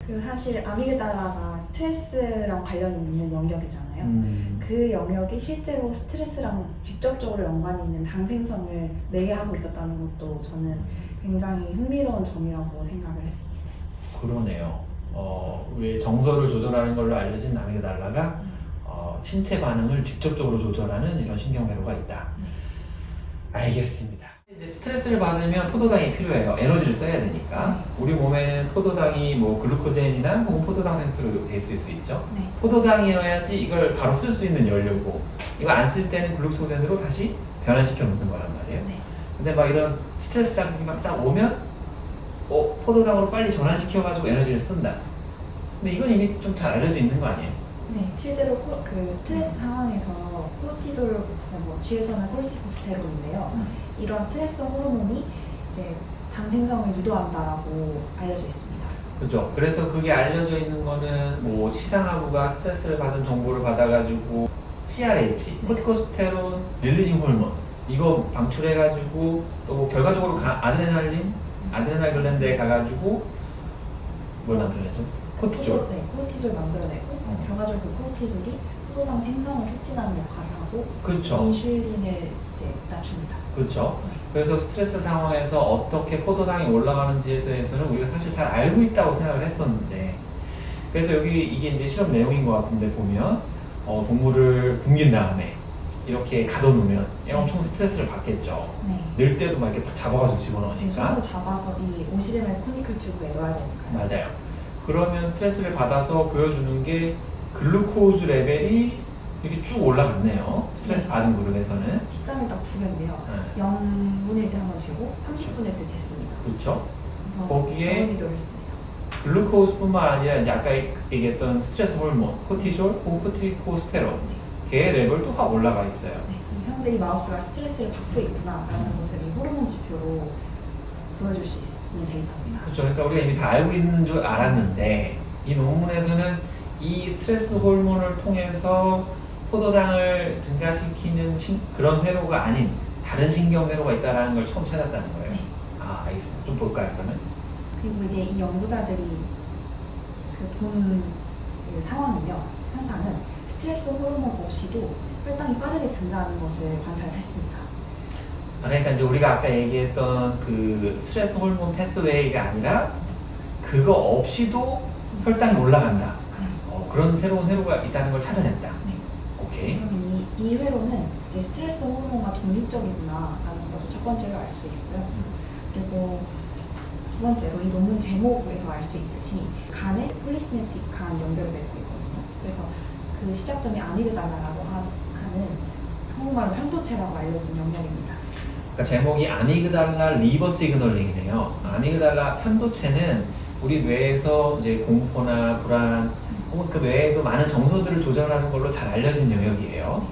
그 사실 아미그달라가 스트레스랑 관련이 있는 영역이잖아요. 그 영역이 실제로 스트레스랑 직접적으로 연관이 있는 당생성을 매개하고 있었다는 것도 저는 굉장히 흥미로운 점이라고 생각을 했습니다. 그러네요. 왜 정서를 조절하는 걸로 알려진 아미그달라가 신체 반응을 직접적으로 조절하는 이런 신경회로가 있다. 알겠습니다. 이제 스트레스를 받으면 포도당이 필요해요. 에너지를 써야 되니까. 우리 몸에는 포도당이 뭐 글루코젠이나 혹은 포도당 생태로 돼 있을 수 있죠. 네. 포도당이어야지 이걸 바로 쓸 수 있는 연료고, 이거 안 쓸 때는 글루코젠으로 다시 변환시켜 놓는 거란 말이에요. 네. 근데 막 이런 스트레스 자극이 막 딱 오면 포도당으로 빨리 전환시켜가지고 에너지를 쓴다. 근데 이건 이미 좀 잘 알려져 있는 거 아니에요? 네, 실제로 그 스트레스 상황에서 코르티솔, 뭐 쥐에서는 콜스티코스테론인데요. 이런 스트레스 호르몬이 이제 당생성을 유도한다라고 알려져 있습니다. 그죠. 그래서 그게 알려져 있는 거는 뭐 시상하부가 스트레스를 받은 정보를 받아가지고 CRH, 코티코스테론 릴리징 호르몬 이거 방출해가지고 또 결과적으로 아드레날 글랜드에 가가지고 뭘 만들어내죠? 코티졸. 네, 코르티솔 만들어내고 결과적으로 그 코르티솔이 포도당 생성을 촉진하는 역할을 하고 그렇죠. 인슐린을 이제 낮춥니다. 그렇죠. 그래서 스트레스 상황에서 어떻게 포도당이 올라가는지에 대해서는 우리가 사실 잘 알고 있다고 생각을 했었는데, 그래서 여기 이게 이제 실험 내용인 것 같은데 보면 동물을 굶긴 다음에 이렇게 가둬놓으면 얘가 엄청 스트레스를 받겠죠. 네. 늘 때도 막 이렇게 딱 잡아가지고 네, 집어넣으니까. 손으로 잡아서 이 50ml 코니클 튜브에 넣어야 되니까요. 맞아요. 그러면 스트레스를 받아서 보여주는 게 글루코즈 레벨이 이렇게 쭉 올라갔네요. 스트레스 받은 그룹에서는. 시점이 딱 두 개인데요. 네. 0분일 때 한 번 재고 30분일 때 쟀습니다. 그렇죠. 그래서 거기에 저온 비교를 했습니다. 글루코즈뿐만 아니라 이제 아까 얘기했던 스트레스 호르몬, 코티졸, 혹은 코티코스테론 걔 레벨도 확 올라가 있어요. 네, 현재 이 마우스가 스트레스를 받고 있구나라는 것을 이 호르몬 지표로 보여줄 수 있는 데이터입니다. 그렇죠. 그러니까 우리가 이미 다 알고 있는 줄 알았는데 이 논문에서는 이 스트레스 호르몬을 통해서 포도당을 증가시키는 그런 회로가 아닌 다른 신경 회로가 있다는 걸 처음 찾았다는 거예요. 네. 아, 알겠습니다. 좀 볼까요, 그러면? 그리고 이제 이 연구자들이 본 상황은요, 현상은 스트레스 호르몬 없이도 혈당이 빠르게 증가하는 것을 관찰했습니다. 그러니까 이제 우리가 아까 얘기했던 그 스트레스 호르몬 패스웨이가 아니라 그거 없이도 혈당이 올라간다. 그런 새로운 회로가 있다는 걸 찾아냈다. 네. 오케이. 그러면 이 회로는 이제 스트레스 호르몬과 독립적이구나라는 것을 첫 번째로 알 수 있고요. 그리고 두 번째로 이 논문 제목에서 알 수 있듯이 간에 폴리시네틱한 연결을 맺고 있거든요. 그래서 그 시작점이 아미그달라라고 하는 한국말로 편도체라고 알려진 영역입니다. 그러니까 제목이 아미그달라 리버 시그널링이네요. 아미그달라 편도체는 우리 뇌에서 이제 공포나 불안 혹은 그 외에도 많은 정서들을 조절하는 걸로 잘 알려진 영역이에요.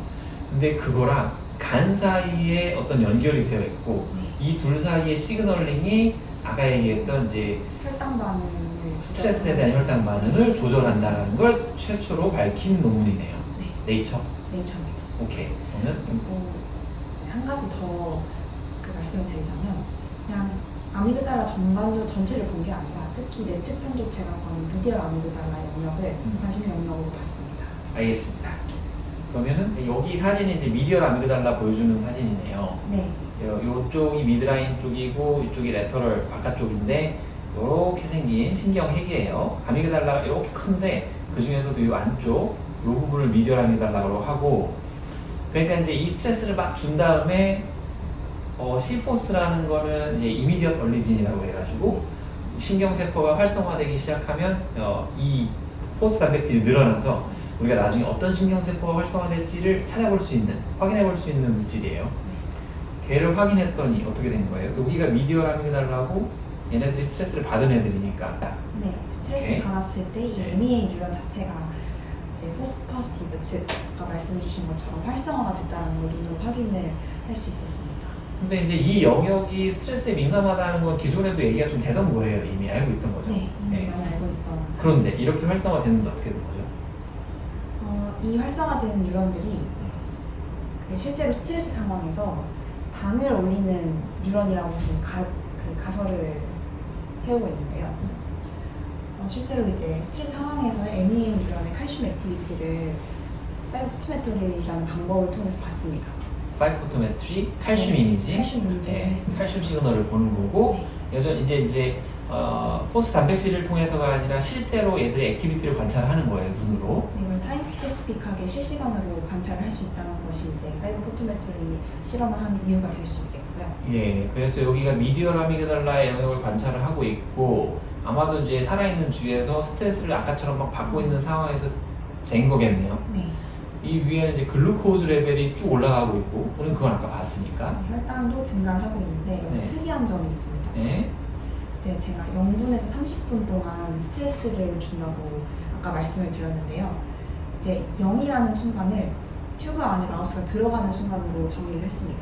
근데 그거랑 간 사이에 어떤 연결이 되어 있고 이 둘 사이의 시그널링이 아까 얘기했던 이제 혈당 반응을 스트레스에 대한 혈당 반응을 조절한다는 걸 최초로 밝힌 논문이네요. 네. 네이처. 네이처입니다. 오케이. 오늘 그리고 한 가지 더 말씀을 드리자면 그냥 아미그달라 전체를 본 게 아니라 특히 내측 편도체라고 하는 미디얼 아미그달라 영역을 관심 영역으로 봤습니다. 알겠습니다. 그러면은 여기 사진이 이제 미디얼 아미그달라 보여주는 사진이네요. 네. 요쪽이 미드라인 쪽이고 이쪽이 레터럴 바깥쪽인데 이렇게 생긴 신경 핵이에요. 아미그달라가 이렇게 큰데 그 중에서도 이 안쪽 이 부분을 미디얼 아미그달라로 하고, 그러니까 이제 이 스트레스를 막 준 다음에 C4스라는 거는 이제 이미디엇 얼리진이라고 해가지고 신경세포가 활성화되기 시작하면 이 포스 단백질이 늘어나서 우리가 나중에 어떤 신경세포가 활성화될지를 찾아볼 수 있는, 확인해 볼 수 있는 물질이에요. 걔를 확인했더니 어떻게 된 거예요? 여기가 미디얼 아미그달라고 얘네들이 스트레스를 받은 애들이니까. 네, 스트레스 오케이. 받았을 때 이 네. MEA 뉴런 자체가 이제 포스티브, 즉 아까 말씀해 주신 것처럼 활성화가 됐다는 걸 눈으로 확인을 할 수 있었습니다. 근데 이제 이 영역이 스트레스에 민감하다는 건 기존에도 얘기가 좀 되던 거예요. 이미 알고 있던 거죠. 네, 네. 많이 알고 있던 사실. 그런데 이렇게 활성화됐는데 어떻게 된 거죠? 이 활성화된 뉴런들이 실제로 스트레스 상황에서 당을 올리는 뉴런이라고 지금 가설을 해오고 있는데요. 실제로 이제 스트레스 상황에서 MEA 뉴런의 칼슘 액티비티를 파이브포토메트리라는 방법을 통해서 봤습니다. 파이포토메트리, 칼슘 이미지, 칼슘 이미지를 네, 했습니다. 칼슘 시그널을 보는 거고 네. 여전 이제 포스 단백질을 통해서가 아니라 실제로 얘들의 액티비티를 관찰하는 거예요, 눈으로. 네, 이걸 타임 스페시픽하게 실시간으로 관찰할 수 있다는 것이 이제 파이브포토메트리 실험을 하는 이유가 될 수 있겠고요. 예, 그래서 여기가 미디얼 아미그달라의 영역을 관찰을 하고 있고 아마도 이제 살아있는 쥐에서 스트레스를 아까처럼 막 받고 있는 상황에서 잰 거겠네요. 네. 이 위에는 이제 글루코즈 레벨이 쭉 올라가고 있고 우리는 그건 아까 봤으니까. 혈당도 증가를 하고 있는데 여기서 네. 특이한 점이 있습니다. 예. 이제 제가 0분에서 30분 동안 스트레스를 준다고 아까 말씀을 드렸는데요. 이제 0이라는 순간을 튜브 안에 마우스가 들어가는 순간으로 정의를 했습니다.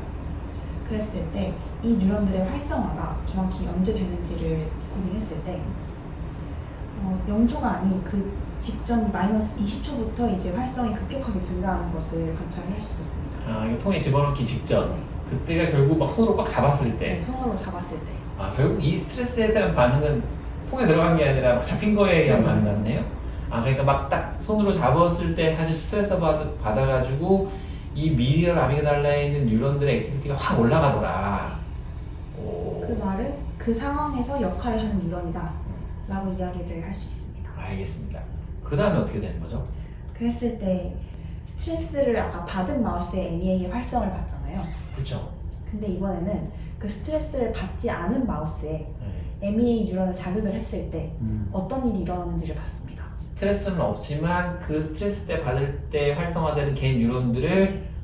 그랬을 때 이 뉴런들의 활성화가 정확히 언제 되는지를 디코딩했을 때 0초가 아닌 그 직전 마이너스 20초부터 이제 활성이 급격하게 증가하는 것을 관찰할 수 있었습니다. 아, 이거 통에 집어넣기 직전. 네. 그때가 결국 막 손으로 꽉 잡았을 때. 네, 손으로 잡았을 때. 아, 결국 이 스트레스에 대한 반응은 통에 들어간 게 아니라 막 잡힌 거에 의한 네. 반응 같네요. 아, 그러니까 막 딱 손으로 잡았을 때 사실 스트레스 받아가지고 이 미디얼 아미그달라에 있는 뉴런들의 액티비티가 확 올라가더라. 오. 그 말은 그 상황에서 역할을 하는 뉴런이다 라고 이야기를 할 수 있습니다. 알겠습니다. 그 다음에 어떻게 되는 거죠? 그랬을 때 스트레스를 아까 받은 마우스의 MEA의 활성을 봤잖아요. 그렇죠. 근데 이번에는 그 스트레스를 받지 않은 마우스에 네. MEA 뉴런을 자극을 했을 때 어떤 일이 일어나는지를 봤습니다. 스트레스는 없지만 그 스트레스 때 받을 때 활성화되는 개인 뉴런들을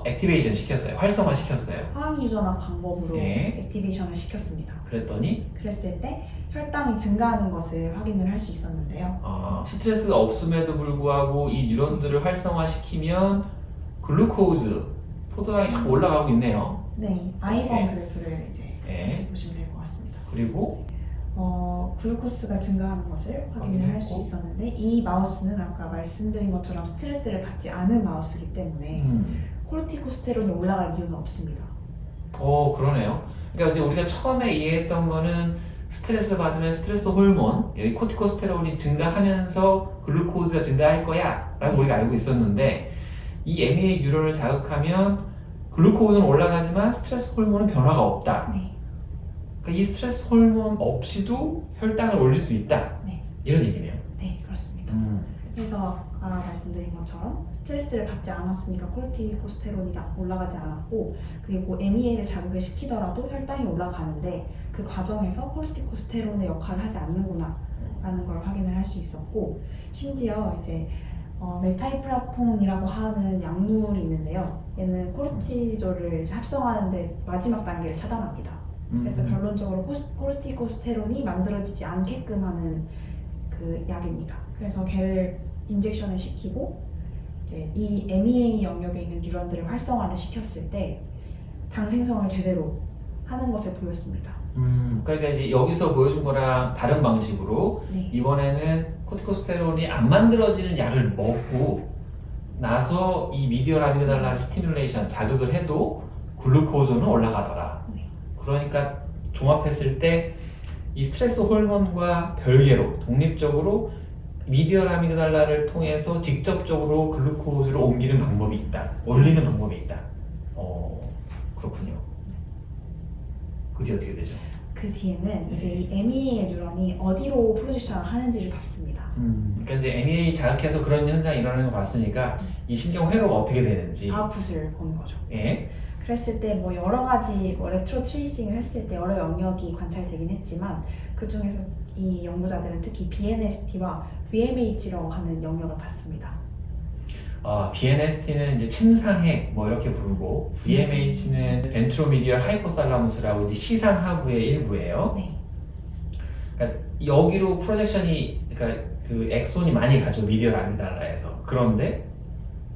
액티베이션 시켰어요. 활성화 시켰어요. 화학 유전학 방법으로 네. 액티베이션을 시켰습니다. 그랬더니 그랬을 때 혈당이 증가하는 것을 확인을 할 수 있었는데요. 스트레스가 없음에도 불구하고 이 뉴런들을 활성화시키면 글루코즈, 포도당이 자꾸 올라가고 있네요. 네, 아이번 오케이. 그래프를 이제 네. 같이 보시면 될 것 같습니다. 그리고 글루코스가 증가하는 것을 확인을 할 수 확인했고. 있었는데 이 마우스는 아까 말씀드린 것처럼 스트레스를 받지 않은 마우스이기 때문에 코르티코스테론이 올라갈 이유는 없습니다. 그러네요. 그러니까 이제 우리가 처음에 이해했던 거는 스트레스 받으면 스트레스 호르몬, 여기 코티코스테론이 증가하면서 글루코즈가 증가할 거야 라고 우리가 알고 있었는데 이 MEA 뉴런을 자극하면 글루코즈는 올라가지만 스트레스 호르몬은 변화가 없다. 네, 그러니까 이 스트레스 호르몬 없이도 혈당을 올릴 수 있다. 네. 이런 얘기네요. 네, 그렇습니다. 그래서 아까 말씀드린 것처럼 스트레스를 받지 않았으니까 코르티코스테론이 올라가지 않았고 그리고 MEA를 자극을 시키더라도 혈당이 올라가는데 그 과정에서 코르티코스테론의 역할을 하지 않는구나 라는 걸 확인을 할 수 있었고 심지어 이제 메타이프라폰이라고 하는 약물이 있는데요. 얘는 코르티졸을 이제 합성하는데 마지막 단계를 차단합니다. 그래서 결론적으로 코르티코스테론이 만들어지지 않게끔 하는 그 약입니다. 그래서 걔를 인젝션을 시키고 이제 이 MEA 영역에 있는 뉴런들을 활성화를 시켰을 때 당 생성을 제대로 하는 것을 보였습니다. 그러니까 이제 여기서 보여준 거랑 다른 방식으로 네. 이번에는 코티코스테론이 안 만들어지는 약을 먹고 나서 이 미디얼 아미그달라를 스티뮬레이션 자극을 해도 글루코즈는 올라가더라. 네. 그러니까 종합했을 때 이 스트레스 호르몬과 별개로 독립적으로 미디얼 아미그달라를 통해서 직접적으로 글루코즈를 옮기는 방법이 있다. 올리는 방법이 있다. 그렇군요. 그 뒤에 어떻게 되죠? 그 뒤에는 이제 이 MEA 뉴런이 어디로 프로젝션을 하는지를 봤습니다. 그러니까 이제 MEA 자극해서 그런 현상이 일어나는 거 봤으니까 이 신경 회로가 어떻게 되는지. 아웃풋을 보는 거죠. 예. 그랬을 때 뭐 여러 가지 레트로 트레이싱을 했을 때 여러 영역이 관찰되긴 했지만 그 중에서 이 연구자들은 특히 BNST와 VMH라고 하는 영역을 봤습니다. BNST는 이제 침상핵 뭐 이렇게 부르고 VMH는 벤트로미디얼 하이포살라무스라고 이제 시상하부의 일부예요. 네. 그러니까 여기로 프로젝션이 그러니까 그 엑손이 많이 가죠 미디얼 아미달라에서. 그런데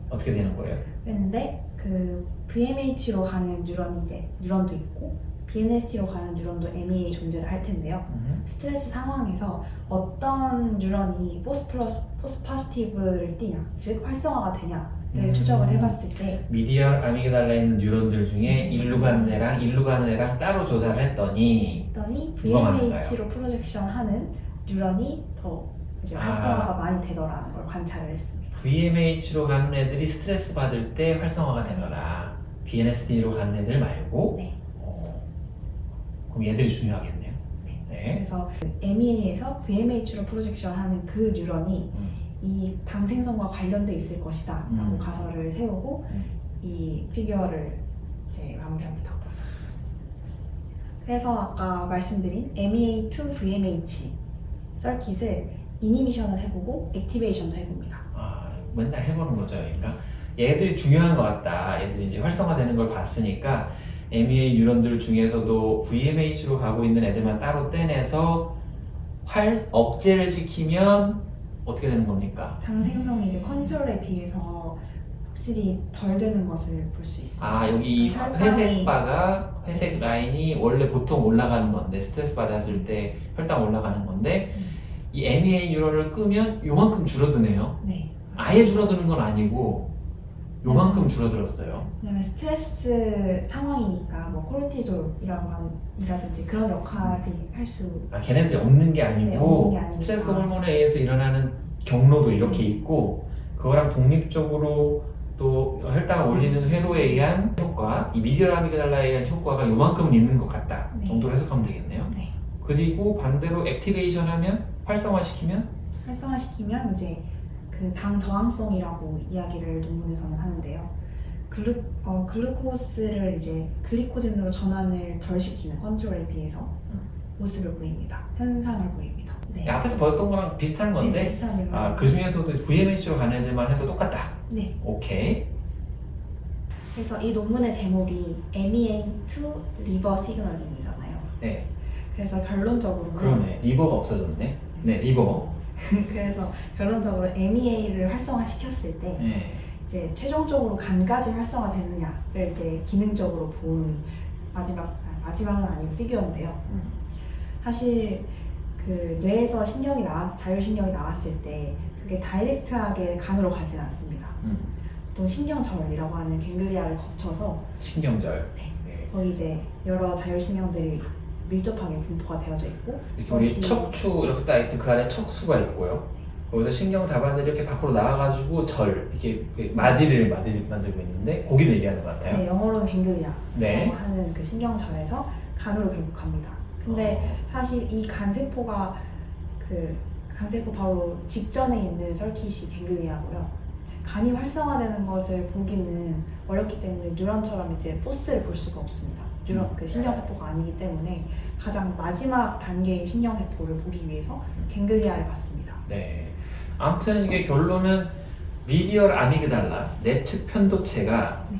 어떻게 되는 거예요? 그랬는데 그 VMH로 가는 뉴런도 있고 BNST로 가는 뉴런도 MEA 존재를 할 텐데요. 스트레스 상황에서 어떤 뉴런이 포스파시티브를 띠냐, 즉 활성화가 되냐를 추적을 해봤을 때 미디얼 아미그달라에 있는 뉴런들 중에 일루 가는 애랑 일루 가는 애랑 따로 조사를 했더니 VMH로 뭐가 많은가요? 프로젝션하는 뉴런이 더 이제 활성화가 많이 되더라는 걸 관찰을 했습니다. VMH로 가는 애들이 스트레스 받을 때 활성화가 되더라. BNSD로 가는 애들 말고. 네. 그럼 얘들이 중요하겠네요. 네. 네. 그래서 MEA에서 VMH로 프로젝션하는 그 뉴런이 음. 이 당 생성과 관련돼 있을 것이다 라고 가설을 세우고 이 피규어를 이제 마무리합니다. 그래서 아까 말씀드린 MEA2 VMH 서킷을 이니비션을 해보고 액티베이션도 해봅니다. 맨날 해보는 거죠. 그러니까 얘들이 중요한 것 같다. 얘들이 이제 활성화되는 걸 봤으니까 MEA 뉴런들 중에서도 VMH로 가고 있는 애들만 따로 떼내서 억제를 시키면 어떻게 되는 겁니까? 당 생성이 이제 컨트롤에 비해서 확실히 덜 되는 것을 볼 수 있습니다. 여기 이 회색 바가 회색 라인이 원래 보통 올라가는 건데 스트레스 받았을 때 혈당 올라가는 건데 이 MEA 뉴런을 끄면 요만큼 줄어드네요. 네. 아예 줄어드는 건 아니고 요만큼 줄어들었어요. 왜냐면 스트레스 상황이니까 뭐 코르티졸이라든지 그런 역할이 할 수. 걔네들이 없는 게 아니고 네, 없는 게 아니니까. 스트레스 호르몬에 의해서 일어나는 경로도 이렇게 있고 그거랑 독립적으로 또 혈당을 올리는 회로에 의한 효과, 이 미디얼 아미그달라에 의한 효과가 요만큼은 있는 것 같다 정도로 해석하면 되겠네요. 네. 그리고 반대로 액티베이션 하면 활성화시키면 활성화시키면 이제 그 당 저항성이라고 이야기를 논문에서는 하는데요. 글루코스를 이제 글리코젠으로 전환을 덜 시키는 컨트롤에 비해서 모습을 보입니다. 현상을 보입니다. 네. 앞에서 보였던 거랑 비슷한 건데 네, 비슷한 그 중에서도 VMH로 가는 애들만 해도 똑같다. 네. 오케이. 그래서 이 논문의 제목이 MEA2 리버 시그널링이잖아요. 네. 그래서 결론적으로는 그러네. 리버가 없어졌네. 네, 리버. 그래서 결론적으로 MEA를 활성화시켰을 때 네. 이제 최종적으로 간까지 활성화되느냐를 이제 기능적으로 본 마지막은 아니고 피규어인데요. 사실 그 뇌에서 자율신경이 나왔을 때 그게 다이렉트하게 간으로 가진 않습니다. 보통 신경절이라고 하는 갱글리아를 거쳐서 신경절. 네. 네. 거기 이제 여러 자율신경들이 밀접하게 분포가 되어져 있고 이렇게 우리 척추 이렇게 딱 있으면 그 안에 척수가 있고요. 거기서 신경 답안들이 이렇게 밖으로 나와가지고 이렇게 마디를 만들고 있는데 고기를 얘기하는 것 같아요. 네, 영어로는 갱글리아 네. 하는 그 신경절에서 간으로 결국 갑니다. 근데 사실 이 간세포가 그 간세포 바로 직전에 있는 서킷이 갱글리아고요. 간이 활성화되는 것을 보기는 어렵기 때문에 뉴런처럼 이제 포스를 볼 수가 없습니다. 그 신경세포가 아니기 때문에 가장 마지막 단계의 신경세포를 보기 위해서 갱글리아를 봤습니다. 네. 아무튼 이게 결론은 미디얼 아미그달라 내측 편도체가 네.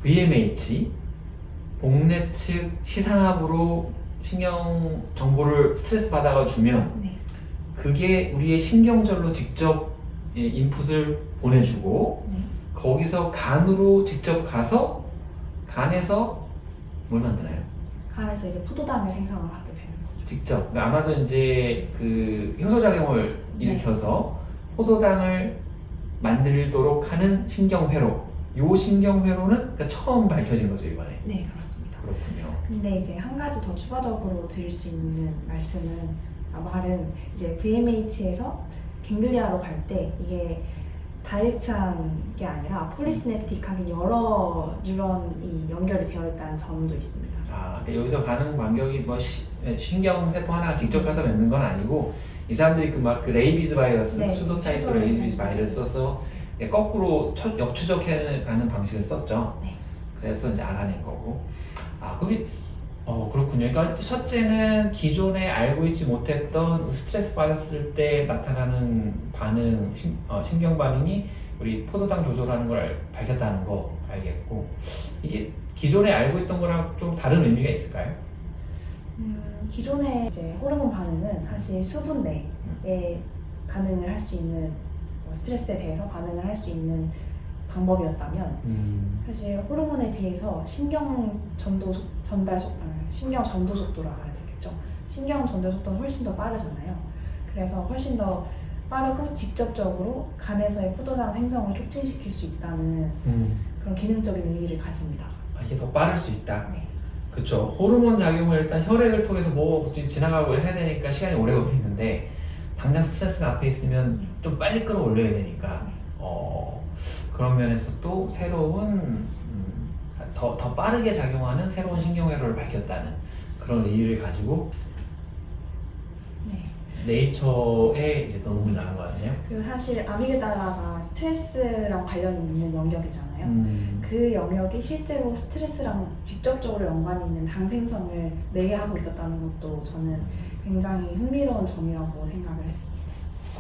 VMH 복내 측 시상압으로 신경 정보를 스트레스 받아가 주면 네. 그게 우리의 신경절로 직접 인풋을 보내주고 네. 거기서 간으로 직접 가서 간에서 뭘 만드나요? 간에서 이제 포도당을 생성을 하게 되는 거죠. 직접. 그러니까 아마도 이제 그 효소작용을 일으켜서 포도당을 만들도록 하는 신경회로. 요 신경회로는 그러니까 처음 밝혀진 거죠 이번에. 네, 그렇습니다. 그렇군요. 근데 이제 한 가지 더 추가적으로 드릴 수 있는 말은 이제 VMH에서 갱글리아로 갈 때 이게 다이렉트한 게 아니라 폴리시냅틱하게 여러 뉴런이 연결이 되어 있다는 점도 있습니다. 그러니까 여기서 가는 간격이 뭐 신경세포 하나가 직접 가서 맺는 건 아니고 이 사람들이 그 레이비즈 바이러스, 네, 수도 타입도 수도 레이비즈 바이러스 써서 거꾸로 역추적해가는 방식을 썼죠. 네. 그래서 이제 알아낸 거고. 그렇군요. 그러니까 첫째는 기존에 알고 있지 못했던 스트레스 받았을 때 나타나는 반응, 신경 반응이 우리 포도당 조절하는 걸 밝혔다는 거 알겠고, 이게 기존에 알고 있던 거랑 좀 다른 의미가 있을까요? 기존의 이제 호르몬 반응은 사실 수분 내에 반응을 할 수 있는 스트레스에 대해서 반응을 할 수 있는 방법이었다면 사실 호르몬에 비해서 신경 전도 속도라고 해야 되겠죠. 신경 전도 속도는 훨씬 더 빠르잖아요. 그래서 훨씬 더 빠르고 직접적으로 간에서의 포도당 생성을 촉진시킬 수 있다는 그런 기능적인 의의를 가집니다. 이게 더 빠를 수 있다. 네. 그쵸. 호르몬 작용을 일단 혈액을 통해서 뭐 지나가고 해야 되니까 시간이 오래 걸리는데 당장 스트레스가 앞에 있으면 좀 빨리 끌어올려야 되니까 그런 면에서 또 새로운 더 빠르게 작용하는 새로운 신경회로를 밝혔다는 그런 의의를 가지고 네. 네이처에 이제 또 논문이 나온 것 같네요. 그 사실 아미그달라가 스트레스랑 관련이 있는 영역이잖아요. 그 영역이 실제로 스트레스랑 직접적으로 연관이 있는 당생성을 매개하고 있었다는 것도 저는 굉장히 흥미로운 점이라고 생각을 했습니다.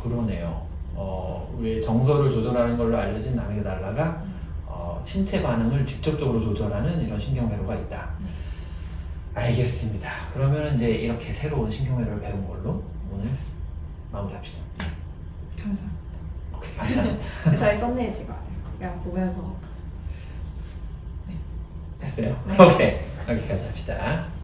그러네요. 우리 정서를 조절하는 걸로 알려진 아미그달라가 신체 반응을 직접적으로 조절하는 이런 신경회로가 있다. 알겠습니다. 그러면 이제 이렇게 새로운 신경회로를 배운 걸로 오늘 마무리합시다. 감사합니다. 오케이, 감사합니다. 저희 썸네일 찍어야 돼요. 그냥 보면서. 됐어요? 네. 오케이, 여기까지 합시다.